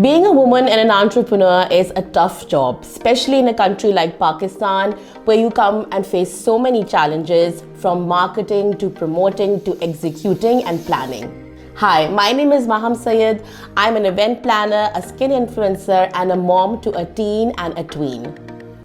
Being a woman and an entrepreneur is a tough job, especially in a country like Pakistan, where you come and face so many challenges from marketing to promoting to executing and planning. Hi, my name is Maham Syed. I'm an event planner, a skin influencer, and a mom to a teen and a tween.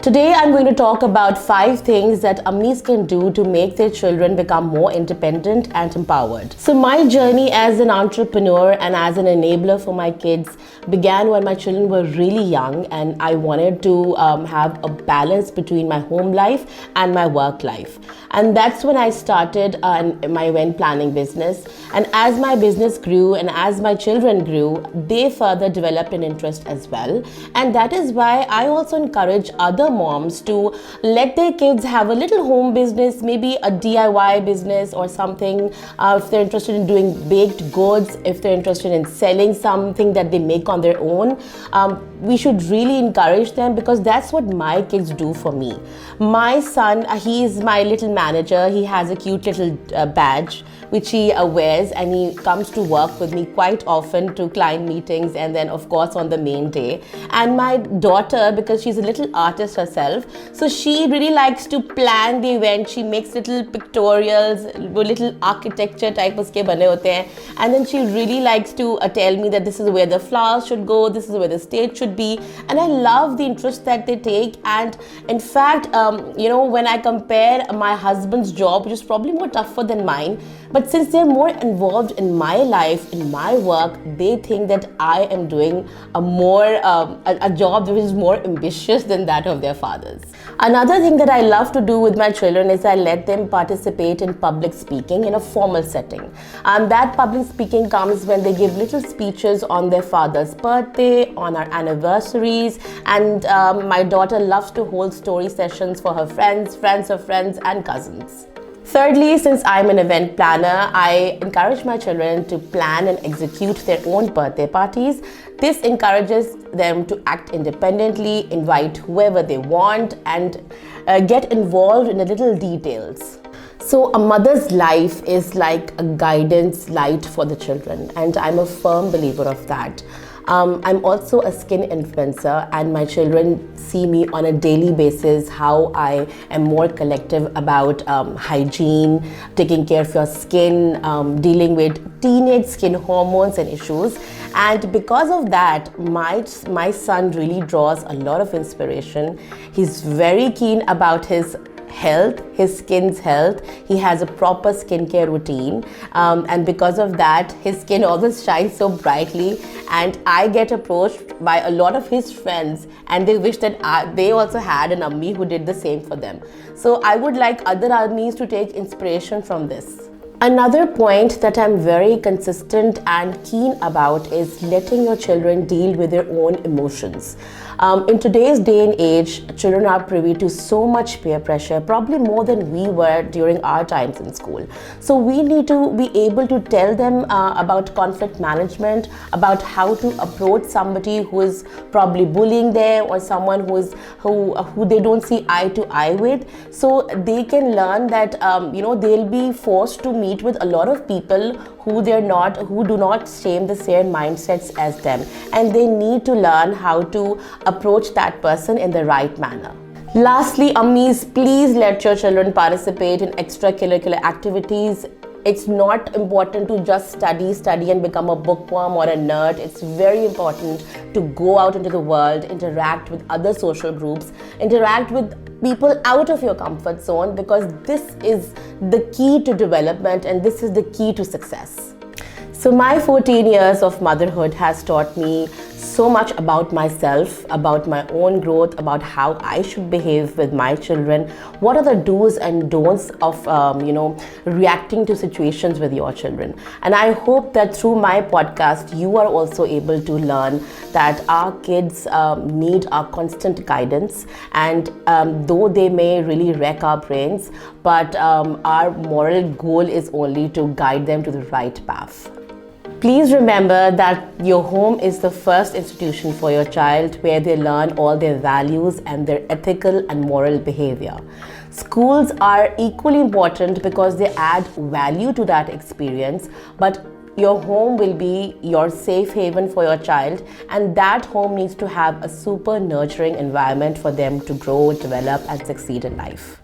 Today, I'm going to talk about 5 things that Ammis can do to make their children become more independent and empowered. So my journey as an entrepreneur and as an enabler for my kids began when my children were really young, and I wanted to have a balance between my home life and my work life. And that's when I started my event planning business. And as my business grew and as my children grew, they further developed an interest as well. And that is why I also encourage other moms to let their kids have a little home business, maybe a DIY business or something. If they're interested in doing baked goods, if they're interested in selling something that they make on their own, we should really encourage them, because that's what my kids do for me. My son, he is my little manager. He has a cute little badge which he wears, and he comes to work with me quite often to client meetings and then of course on the main day. And my daughter, because she's a little artist herself, so she really likes to plan the event. She makes little pictorials, little architecture type uske bane hote hain, and then she really likes to tell me that this is where the flowers should go, this is where the stage should be. And I love the interest that they take. And in fact, when I compare my husband's job, which is probably more tougher than mine, but since they're more involved in my life, in my work, they think that I am doing a job which is more ambitious than that of their fathers. Another thing that I love to do with my children is I let them participate in public speaking in a formal setting. That public speaking comes when they give little speeches on their father's birthday, on our anniversaries, and my daughter loves to hold story sessions for her friends of friends, and cousins. Thirdly, since I'm an event planner, I encourage my children to plan and execute their own birthday parties. This encourages them to act independently, invite whoever they want, and get involved in the little details. So a mother's life is like a guidance light for the children, and I'm a firm believer of that. I'm also a skin influencer, and my children see me on a daily basis how I am more collective about hygiene, taking care of your skin, dealing with teenage skin hormones and issues. And because of that, my son really draws a lot of inspiration. He's very keen about his health, his skin's health. He has a proper skincare routine, and because of that, his skin always shines so brightly. And I get approached by a lot of his friends, and they wish that they also had an Ammi who did the same for them. So I would like other Ammis to take inspiration from this. Another point that I'm very consistent and keen about is letting your children deal with their own emotions. In today's day and age, children are privy to so much peer pressure, probably more than we were during our times in school. So we need to be able to tell them about conflict management, about how to approach somebody who is probably bullying them, or someone who they don't see eye to eye with. So they can learn that they'll be forced to meet with a lot of people who do not shame the same mindsets as them, and they need to learn how to approach that person in the right manner. Lastly, Ammis, please let your children participate in extracurricular activities. It's not important to just study and become a bookworm or a nerd. It's very important to go out into the world, interact with other social groups, interact with people out of your comfort zone, because this is the key to development and this is the key to success. So my 14 years of motherhood has taught me so much about myself, about my own growth, about how I should behave with my children. What are the do's and don'ts of reacting to situations with your children? And I hope that through my podcast, you are also able to learn that our kids need our constant guidance. And though they may really wreck our brains, but our moral goal is only to guide them to the right path. Please remember that your home is the first institution for your child, where they learn all their values and their ethical and moral behavior. Schools are equally important because they add value to that experience, but your home will be your safe haven for your child, and that home needs to have a super nurturing environment for them to grow, develop, and succeed in life.